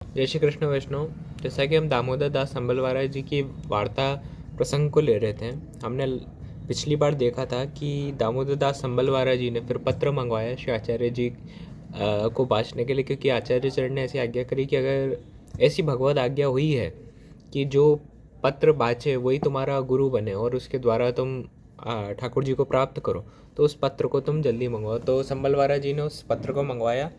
जय श्री कृष्ण वैष्णव। जैसा कि हम दामोदर दास संबलवारा जी की वार्ता प्रसंग को ले रहे थे, हमने पिछली बार देखा था कि दामोदर दास संबलवारा जी ने फिर पत्र मंगवाया श्री आचार्य जी को बाँचने के लिए, क्योंकि आचार्य चरण ने ऐसी आज्ञा करी कि अगर ऐसी भगवत आज्ञा हुई है कि जो पत्र बाँचे वही तुम्हारा गुरु बने और उसके द्वारा तुम ठाकुर जी को प्राप्त करो, तो उस पत्र को तुम जल्दी मंगवाओ। तो संबलवारा जी ने उस पत्र को मंगवाया।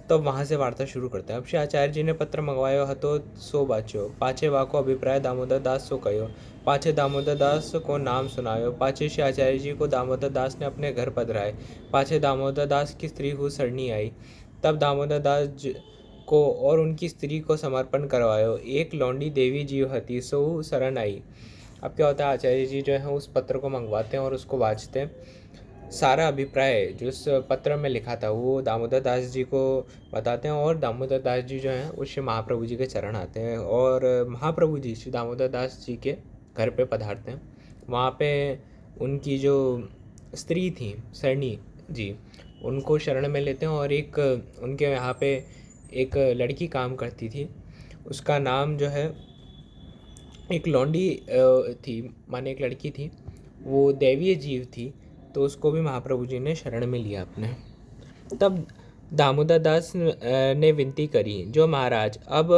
तो वहाँ से वार्ता शुरू करते हैं। अब श्री आचार्य जी ने पत्र मंगवायो हतो सो बाच्यो, पाछे वाको अभिप्राय दामोदर दास सो कयो, पाछे दामोदर दास को नाम सुनायो, पाछे श्री आचार्य जी को दामोदर दास ने अपने घर पधराए, पाछे दामोदर दास की स्त्री हु सरणी आई, तब दामोदर दास को और उनकी स्त्री को समर्पण करवायो, एक लौंडी देवी जीव हती सो शरण आई। अब क्या होता है, आचार्य जी जो है उस पत्र को मंगवाते हैं और उसको वाँचते हैं। सारा अभिप्राय जो उस पत्र में लिखा था वो दामोदर दास जी को बताते हैं और दामोदर दास जी जो हैं वो श्री महाप्रभु जी के चरण आते हैं और महाप्रभु जी श्री दामोदर दास जी के घर पे पधारते हैं। वहाँ पे उनकी जो स्त्री थी सरणी जी, उनको शरण में लेते हैं और एक उनके यहाँ पे एक लड़की काम करती थी, उसका नाम जो है एक लौंडी थी, माने एक लड़की थी, वो दैवीय जीव थी, तो उसको भी महाप्रभु जी ने शरण में लिया अपने। तब दामोदर दास ने विनती करी, जो महाराज अब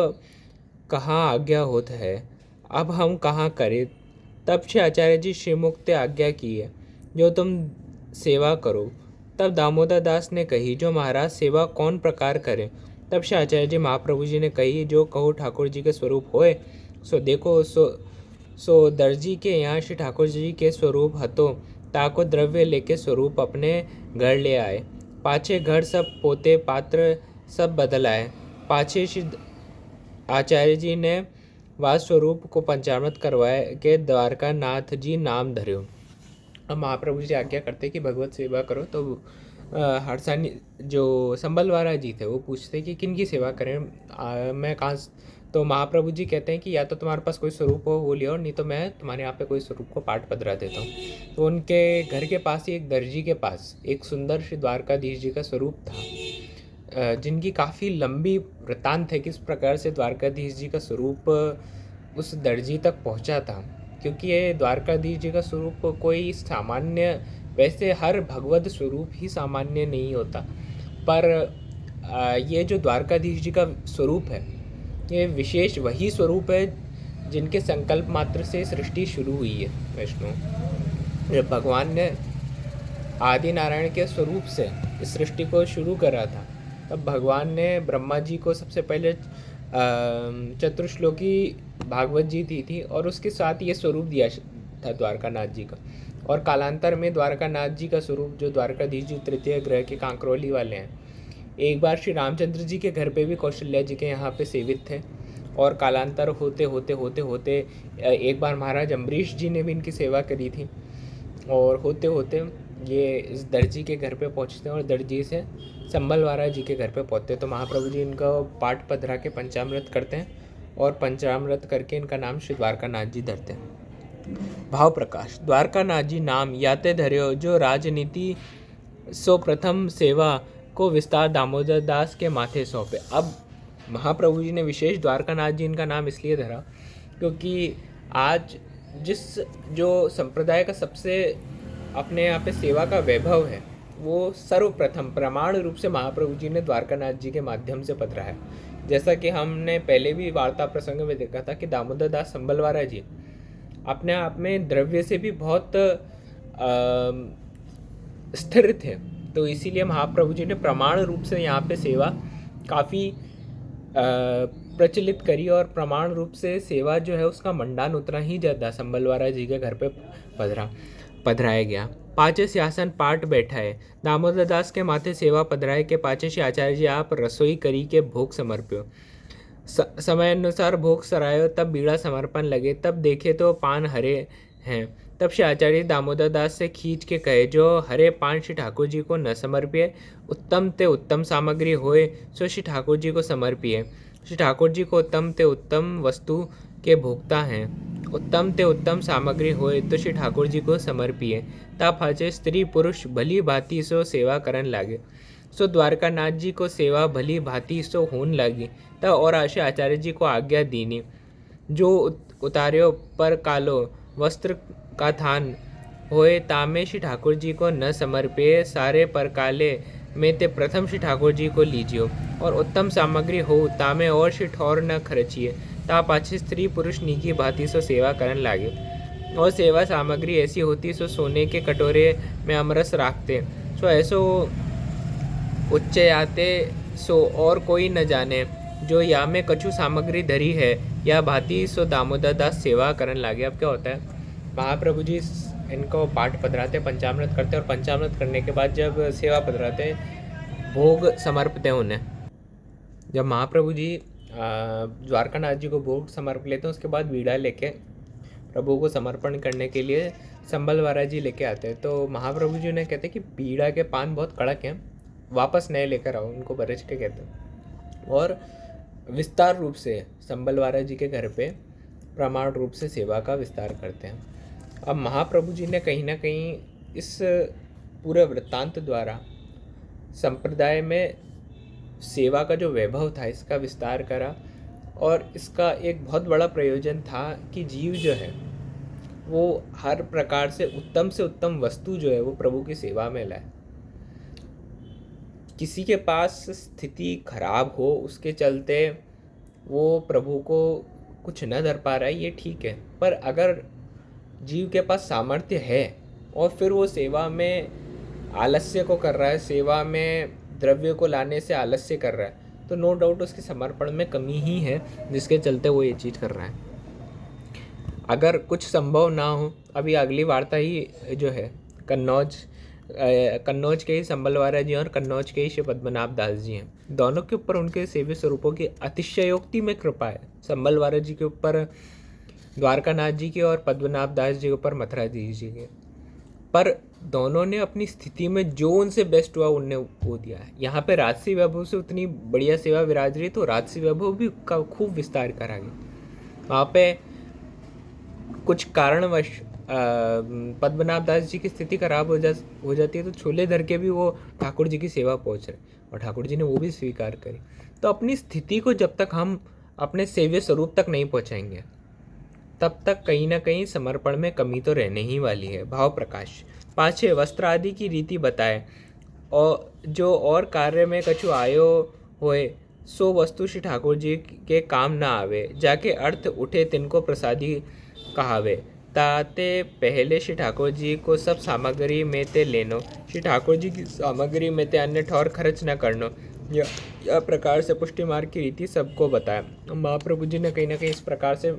कहाँ आज्ञा होत है, अब हम कहाँ करें। तब श्री आचार्य जी श्रीमुख ते आज्ञा की है, जो तुम सेवा करो। तब दामोदर दास ने कही, जो महाराज सेवा कौन प्रकार करे। तब श्री आचार्य जी महाप्रभु जी ने कही, जो कहो ठाकुर जी के स्वरूप होए सो देखो। सो दर्जी के यहाँ श्री ठाकुर जी के स्वरूप हतो, ताको द्रव्य लेके स्वरूप अपने घर ले आए, पाछे घर सब पोते पात्र सब बदलाए। पाछे श्री आचार्य जी ने वास स्वरूप को पंचामृत करवाए के द्वारका नाथ जी नाम धर्यो। अब महाप्रभु जी आज्ञा करते कि भगवत सेवा करो, तो हरसानी जो संबलवारा जी थे वो पूछते कि किन की सेवा करें, मैं कहाँ। तो महाप्रभु जी कहते हैं कि या तो तुम्हारे पास कोई स्वरूप हो वो लियो, और नहीं तो मैं तुम्हारे यहाँ पे कोई स्वरूप को पाठ पधरा देता हूँ। तो उनके घर के पास ही एक दर्जी के पास एक सुंदर श्री द्वारकाधीश जी का स्वरूप था, जिनकी काफ़ी लंबी वृत्तांत है किस प्रकार से द्वारकाधीश जी का स्वरूप उस दर्जी तक पहुँचा था। क्योंकि ये द्वारकाधीश जी का स्वरूप कोई सामान्य, वैसे हर भगवत स्वरूप ही सामान्य नहीं होता, पर ये जो द्वारकाधीश जी का स्वरूप है ये विशेष वही स्वरूप है जिनके संकल्प मात्र से सृष्टि शुरू हुई है। वैष्णव, जब भगवान ने आदि नारायण के स्वरूप से इस सृष्टि को शुरू करा था, तब भगवान ने ब्रह्मा जी को सबसे पहले चतुर्श्लोकी भागवत जी दी थी और उसके साथ ये स्वरूप दिया था द्वारकानाथ जी का। और कालांतर में द्वारकानाथ जी का स्वरूप जो द्वारकाधीश जी तृतीय ग्रह के कांकरोली वाले हैं, एक बार श्री रामचंद्र जी के घर पे भी कौशल्या जी के यहाँ पे सेवित थे, और कालांतर होते होते होते होते एक बार महाराज अम्बरीश जी ने भी इनकी सेवा करी थी, और होते होते ये इस दर्जी के घर पे पहुँचते हैं और दर्जी से संबलवारा जी के घर पे पहुँचते हैं। तो महाप्रभु जी इनका पाठ पधरा के पंचामृत करते हैं और पंचामृत करके इनका नाम श्री द्वारकानाथ जी धरते हैं। भाव प्रकाश। द्वारकानाथ जी नाम याते धर्यो, जो राजनीति सो प्रथम सेवा को विस्तार दामोदर दास के माथे सौंपे। अब महाप्रभु जी ने विशेष द्वारकानाथ जी इनका नाम इसलिए धरा क्योंकि आज जिस जो संप्रदाय का सबसे अपने यहाँ पे सेवा का वैभव है, वो सर्वप्रथम प्रमाण रूप से महाप्रभु जी ने द्वारकानाथ जी के माध्यम से पधरा है। जैसा कि हमने पहले भी वार्ता प्रसंग में देखा था कि दामोदर दास संबलवारा जी अपने आप में द्रव्य से भी बहुत स्थिर थे, तो इसीलिए महाप्रभु जी ने प्रमाण रूप से यहाँ पे सेवा काफ़ी प्रचलित करी, और प्रमाण रूप से सेवा जो है उसका मंडान उतना ही ज़्यादा संबलवारा जी के घर पे पधराया गया। पाँचे सिंहासन पाठ बैठाए, दामोदर दास के माथे सेवा पधराए के पाँचे श्री आचार्य जी आप रसोई करी के भोग समर्प्यो। समय अनुसार भोग सरायो, तब बीड़ा समर्पण लगे, तब देखे तो पान हरे हैं। तब श्री आचार्य दामोदर दास से खींच के कहे, जो हरे पान श्री ठाकुर जी को न समर्पिए, उत्तम ते उत्तम सामग्री होए सो श्री ठाकुर जी को समर्पिए। श्री ठाकुर जी को उत्तम ते उत्तम वस्तु के भोक्ता हैं, उत्तम ते उत्तम सामग्री होए तो श्री ठाकुर जी को समर्पिए। ता फाचे स्त्री पुरुष भली भांति सो सेवा करन लागे। सो द्वारकानाथ जी को सेवा भली भांति सो होन लगी। तब और आशे आचार्य जी को आज्ञा दीनी, जो उतार्यो पर कालो वस्त्र का थान होए, तामे श्री ठाकुर जी को न समर्पे, सारे परकाले में ते प्रथम श्री ठाकुर जी को लीजियो, और उत्तम सामग्री हो तामे और श्री ठौर न खर्चिए। ता पाछे स्त्री पुरुष नीकी भांति सो सेवा करन लागे, और सेवा सामग्री ऐसी होती सो सोने के कटोरे में अमरस राखते, सो ऐसो उच्चयाते सो और कोई न जाने, जो या में कछु सामग्री धरी है या भांति सो दामोदर दास सेवा करन लागे। अब क्या होता है, महाप्रभु जी इनको पाठ पधराते, पंचामृत करते, और पंचामृत करने के बाद जब सेवा पधराते, भोग समर्पते हैं उन्हें। जब महाप्रभु जी द्वारकानाथ जी को भोग समर्प लेते हैं, उसके बाद बीड़ा लेके प्रभु को समर्पण करने के लिए संबलवारा जी लेके आते हैं। तो महाप्रभु जी उन्हें कहते हैं कि बीड़ा के पान बहुत कड़क हैं, वापस नए लेकर आओ, उनको बरज के कहते हैं। और विस्तार रूप से संबलवारा जी के घर पे प्रमाण रूप से सेवा का विस्तार करते हैं। अब महाप्रभु जी ने कहीं ना कहीं इस पूरे वृत्तांत द्वारा संप्रदाय में सेवा का जो वैभव था इसका विस्तार करा, और इसका एक बहुत बड़ा प्रयोजन था कि जीव जो है वो हर प्रकार से उत्तम वस्तु जो है वो प्रभु की सेवा में लाए। किसी के पास स्थिति खराब हो, उसके चलते वो प्रभु को कुछ न दर पा रहा है, ये ठीक है, पर अगर जीव के पास सामर्थ्य है और फिर वो सेवा में आलस्य को कर रहा है, सेवा में द्रव्य को लाने से आलस्य कर रहा है, तो नो डाउट उसके समर्पण में कमी ही है, जिसके चलते वो ये चीज़ कर रहा है। अगर कुछ संभव ना हो, अभी अगली वार्ता ही जो है कन्नौज के ही संबलवारा जी और कन्नौज के ही श्री पद्मनाभ दास जी हैं। दोनों के ऊपर उनके सेव्य स्वरूपों की अतिशयोक्ति में कृपा है। संबलवारा जी के ऊपर द्वारकानाथ जी के और पद्मनाभ दास जी के ऊपर मथुरा जी के, पर दोनों ने अपनी स्थिति में जो उनसे बेस्ट हुआ उनने वो दिया है। यहाँ पे राजसी वैभव से उतनी बढ़िया सेवा विराज रही, तो राजसी वैभव भी का खूब विस्तार करा गया। वहाँ पे कुछ कारणवश पद्मनाभ दास जी की स्थिति खराब हो जाती है, तो छोले धर के भी वो ठाकुर जी की सेवा पहुँच रहे, और ठाकुर जी ने वो भी स्वीकार करी। तो अपनी स्थिति को जब तक हम अपने सेव्य स्वरूप तक नहीं पहुँचाएंगे, तब तक कहीं ना कहीं समर्पण में कमी तो रहने ही वाली है। भाव प्रकाश पाछे वस्त्र आदि की रीति बताए, और जो और कार्य में कछु आयो होए, सो वस्तु श्री ठाकुर जी के काम ना आवे, जाके अर्थ उठे तिनको प्रसादी कहावे। ताते पहले श्री ठाकुर जी को सब सामग्री में ते लेनो, श्री ठाकुर जी की सामग्री में ते अन्य ठौर खर्च न करनो। यह प्रकार से पुष्टि मार्ग की रीति सबको बताया। महाप्रभु जी ने कहीं ना कहीं इस प्रकार से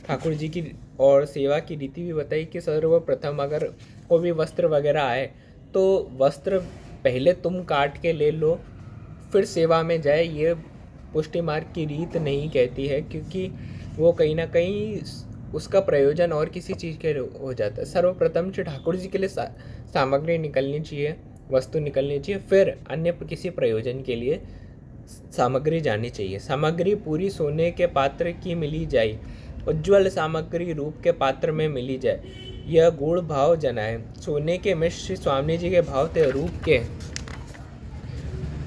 ठाकुर जी की और सेवा की रीति भी बताई कि सर्वप्रथम अगर कोई भी वस्त्र वगैरह आए, तो वस्त्र पहले तुम काट के ले लो, फिर सेवा में जाए। ये पुष्टि मार्ग की रीत नहीं कहती है, क्योंकि वो कहीं ना कहीं उसका प्रयोजन और किसी चीज़ के हो जाता है। सर्वप्रथम श्री ठाकुर जी के लिए सामग्री निकलनी चाहिए, वस्तु निकलनी चाहिए, फिर अन्य किसी प्रयोजन के लिए सामग्री जानी चाहिए। सामग्री पूरी सोने के पात्र की मिली जाए, उज्ज्वल सामग्री रूप के पात्र में मिली जाए, यह गुण भाव जनाए। सोने के मिश्र स्वामी जी के भाव थे, रूप के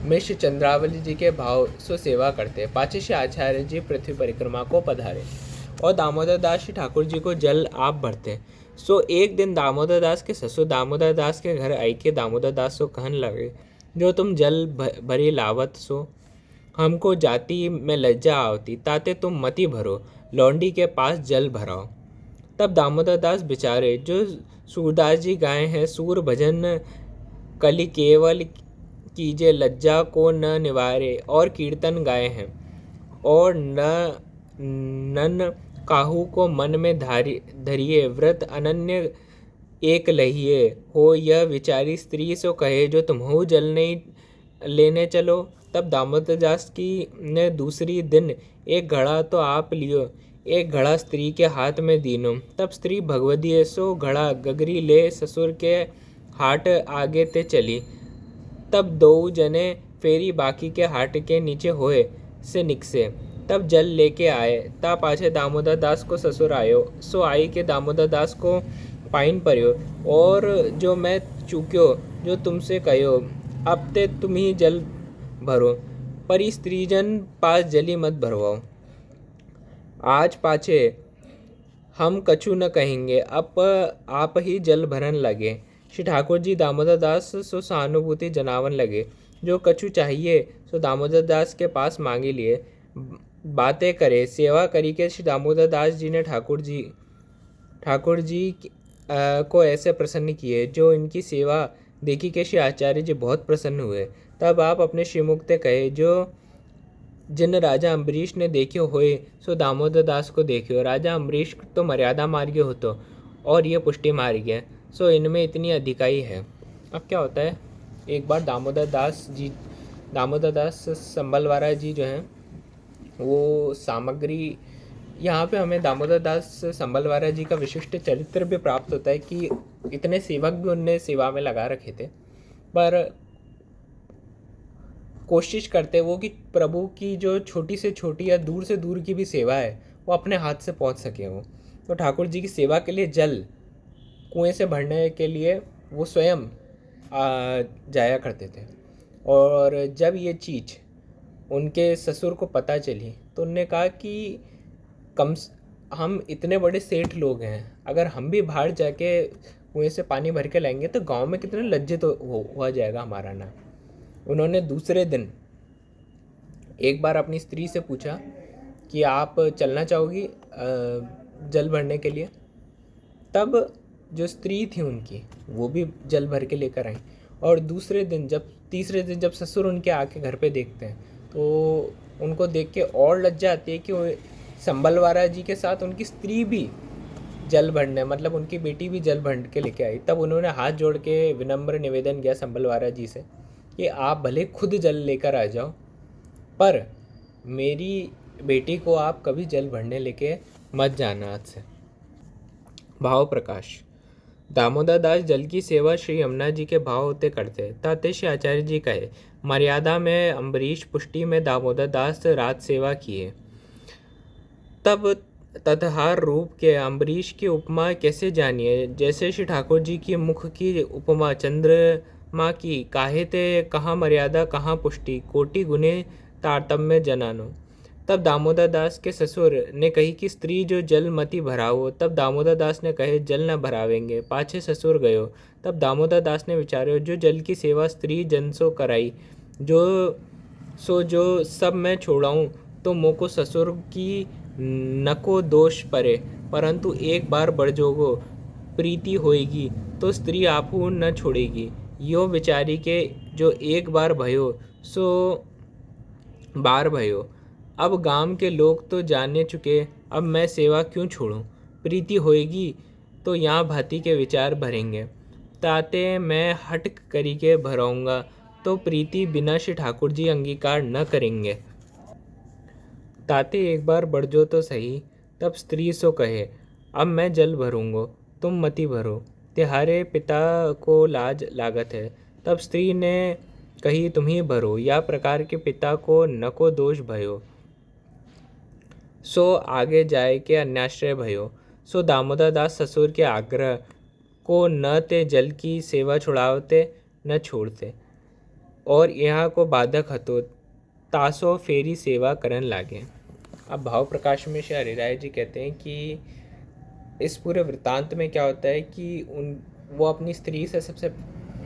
मिश्र चंद्रावली जी के भाव सो सेवा करते। पाछे से आचार्य जी पृथ्वी परिक्रमा को पधारे, और दामोदर दास श्री ठाकुर जी को जल आप भरते। सो एक दिन दामोदर दास के ससुर दामोदर दास के घर आई के दामोदर दास सो कहन लगे, जो तुम जल भरी लावत सो, हमको जाति में लज्जा आवती, ताते तुम मती भरो, लौंडी के पास जल भराओ। तब दामोदर दास बेचारे, जो सूरदास जी गाए हैं, सूर भजन कलि केवल कीजे, लज्जा को न निवारे, और कीर्तन गाए हैं, और नन काहू को मन में धरिए, व्रत अनन्य एक लहिए हो, यह विचारी स्त्री सो कहे, जो तुम्हु जल नहीं लेने चलो। तब दामोदर दास की ने दूसरी दिन एक घड़ा तो आप लियो, एक घड़ा स्त्री के हाथ में दीनो। तब स्त्री भगवती सो घड़ा गगरी ले ससुर के हाट आगे ते चली। तब दो जने फेरी बाकी के हाट के नीचे होए से निकसे, तब जल लेके आए। ता पाछे दामोदर दास को ससुर आयो, सो आई के दामोदर दास को पाइन परियो, और जो मैं चूक्यो जो तुमसे कहो, अब ते तुम ही जल भरो, पर स्त्रीजन पास जली मत भरवाओ। आज पाछे हम कछु न कहेंगे, अब आप ही जल भरन लगे। श्री ठाकुर जी दामोदर दास सो सहानुभूति जनावन लगे। जो कछु चाहिए सो दामोदर दास के पास मांगी लिए। बातें करे सेवा करी के श्री दामोदर दास जी ने ठाकुर जी को ऐसे प्रसन्न किए, जो इनकी सेवा देखी के श्री आचार्य जी बहुत प्रसन्न हुए। तब आप अपने श्रीमुख ते कहे, जो जिन राजा अम्बरीश ने देखियो होए सो दामोदर दास को देखियो। राजा अम्बरीश तो मर्यादा मार्ग होतो और ये पुष्टि मार्ग है, सो इनमें इतनी अधिकाई है। अब क्या होता है, एक बार दामोदर दास संबलवारा जी जो हैं वो सामग्री, यहाँ पे हमें दामोदर दास संबलवारा जी का विशिष्ट चरित्र भी प्राप्त होता है कि इतने सेवक भी उनने सेवा में लगा रखे थे, पर कोशिश करते वो कि प्रभु की जो छोटी से छोटी या दूर से दूर की भी सेवा है वो अपने हाथ से पहुंच सके वो। तो ठाकुर जी की सेवा के लिए जल कुएं से भरने के लिए वो स्वयं जाया करते थे। और जब ये चीज़ उनके ससुर को पता चली तो उनने कहा कि हम इतने बड़े सेठ लोग हैं, अगर हम भी बाहर जाके कुएं से पानी भर के लाएंगे तो गांव में कितने लज्जित हुआ जाएगा हमारा ना। उन्होंने दूसरे दिन एक बार अपनी स्त्री से पूछा कि आप चलना चाहोगी जल भरने के लिए। तब जो स्त्री थी उनकी वो भी जल भर के लेकर आई। और तीसरे दिन जब ससुर उनके आके घर पे देखते हैं तो उनको देख के और लज्जा आती है कि वो संबलवारा जी के साथ उनकी स्त्री भी जल भरने, मतलब उनकी बेटी भी जल भर के लेके आई। तब उन्होंने हाथ जोड़ के विनम्र निवेदन किया संबलवारा जी से कि आप भले खुद जल लेकर आ जाओ, पर मेरी बेटी को आप कभी जल भरने लेके मत जाना आज से। भाव प्रकाश। दामोदर दास जल की सेवा श्री यमुना जी के भाव होते करते। ताते श्री आचार्य जी कहे, मर्यादा में अम्बरीश, पुष्टि में दामोदर दास रात सेवा किए। तब तत्हार रूप के अम्बरीश की उपमा कैसे जानिए, जैसे श्री ठाकुर जी की मुख की उपमा चंद्रमा की। काहे ते कहाँ मर्यादा कहाँ पुष्टि, कोटि गुने तारतम्य जनानो। तब दामोदर दास के ससुर ने कही कि स्त्री जो जल मती भराओ। तब दामोदर दास ने कहे, जल न भरावेंगे। पाछे ससुर गयो। तब दामोदर दास ने विचार्यो, जो जल की सेवा स्त्री जन सो कराई, जो सब मैं छोड़ाऊँ तो मोको ससुर की नको दोष परे। परंतु एक बार बढ़ जोगो प्रीति होएगी तो स्त्री आपू न छोड़ेगी। यो विचारी के जो एक बार भयो सो बार भयो। अब गांव के लोग तो जाने चुके, अब मैं सेवा क्यों छोड़ूं। प्रीति होएगी तो यहाँ भांति के विचार भरेंगे। ताते मैं हट करी के भराऊंगा तो प्रीति बिना श्री ठाकुर जी अंगीकार न करेंगे। ताते एक बार बढ़ जो तो सही। तब स्त्री सो कहे, अब मैं जल भरूंगो, तुम मती भरो, तिहारे पिता को लाज लागत है। तब स्त्री ने कही, तुम ही भरो, या प्रकार के पिता को नको दोष भयो, सो आगे जाए के अन्याश्रय भयो। सो दामोदर दास ससुर के आग्रह को न ते जल की सेवा छुड़ावते न छोड़ते, और यहाँ को बाधक हतो, तासो फेरी सेवा करन लागे। अब भाव प्रकाश में श्री हरिराय जी कहते हैं कि इस पूरे वृत्तांत में क्या होता है कि वो अपनी स्त्री से सबसे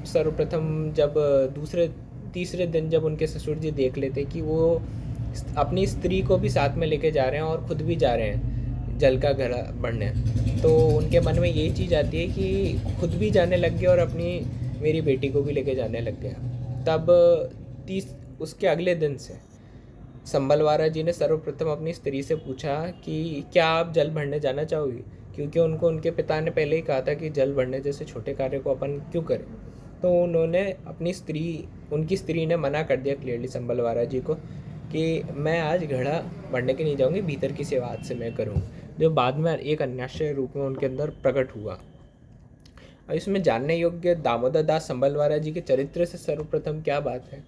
सर्वप्रथम जब तीसरे दिन जब उनके ससुर जी देख लेते कि वो अपनी स्त्री को भी साथ में लेके जा रहे हैं और खुद भी जा रहे हैं जल का घड़ा भरने, तो उनके मन में यही चीज़ आती है कि खुद भी जाने लग गया और अपनी मेरी बेटी को भी लेके जाने लग गया। तब उसके अगले दिन से संबलवारा जी ने सर्वप्रथम अपनी स्त्री से पूछा कि क्या आप जल भरने जाना चाहोगी, क्योंकि उनको उनके पिता ने पहले ही कहा था कि जल भरने जैसे छोटे कार्य को अपन क्यों करें। तो उन्होंने उनकी स्त्री ने मना कर दिया क्लियरली संबलवारा जी को कि मैं आज घड़ा भरने के नहीं जाऊँगी, भीतर की सेवा आज से मैं करूँगी, जो बाद में एक अन्याश्रय रूप में उनके अंदर प्रकट हुआ। और इसमें जानने योग्य दामोदर दास संबलवारा जी के चरित्र से सर्वप्रथम क्या बात है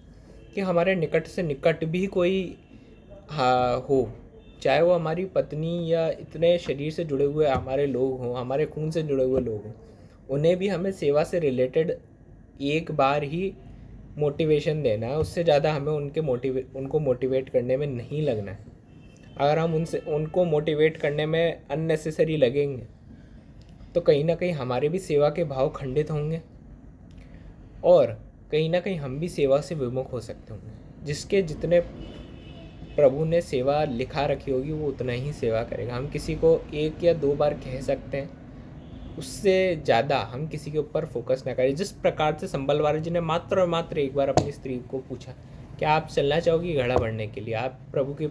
कि हमारे निकट से निकट भी कोई हो, चाहे वो हमारी पत्नी या इतने शरीर से जुड़े हुए हमारे लोग हों, हमारे खून से जुड़े हुए लोग हों, उन्हें भी हमें सेवा से रिलेटेड एक बार ही मोटिवेशन देना है, उससे ज़्यादा हमें उनको मोटिवेट करने में नहीं लगना है। अगर हम उनको मोटिवेट करने में अननेसेसरी लगेंगे तो कहीं ना कहीं हमारे भी सेवा के भाव खंडित होंगे और कहीं ना कहीं हम भी सेवा से विमुख हो सकते होंगे। जिसके जितने प्रभु ने सेवा लिखा रखी होगी वो उतना ही सेवा करेगा। हम किसी को 1 या 2 बार कह सकते हैं, उससे ज़्यादा हम किसी के ऊपर फोकस ना करें। जिस प्रकार से संबलवार जी ने मात्र और मात्र एक बार अपनी स्त्री को पूछा, क्या आप चलना चाहोगी घड़ा भरने के लिए, आप प्रभु के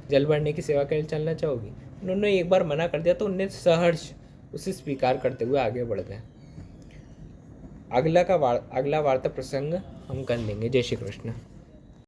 जल भरने की सेवा के लिए चलना चाहोगी? उन्होंने एक बार मना कर दिया तो उन्हें सहर्ष उसे स्वीकार करते हुए आगे बढ़ गए। अगला वार्ता प्रसंग हम कर लेंगे। जय श्री कृष्ण।